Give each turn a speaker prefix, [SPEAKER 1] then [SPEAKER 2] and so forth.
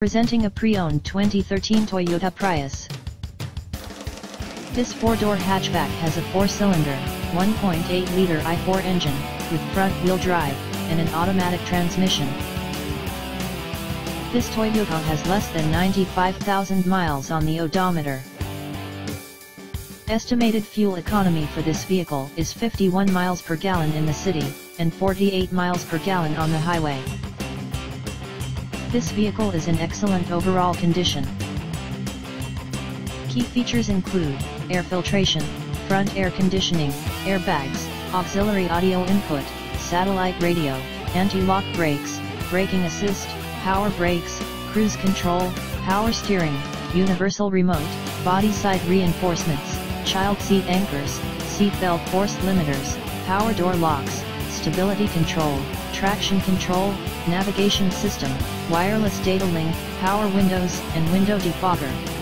[SPEAKER 1] Presenting a pre-owned 2013 Toyota Prius. This four-door hatchback has a four-cylinder, 1.8-liter i4 engine, with front-wheel drive, and an automatic transmission. This Toyota has less than 95,000 miles on the odometer. Estimated fuel economy for this vehicle is 51 miles per gallon in the city, and 48 miles per gallon on the highway. This vehicle is in excellent overall condition. Key features include air filtration, front air conditioning, airbags, auxiliary audio input, satellite radio, anti-lock brakes, braking assist, power brakes, cruise control, power steering, universal remote, body side reinforcements, child seat anchors, seat belt force limiters, power door locks, stability control, traction control, navigation system, wireless data link, power windows and window defogger.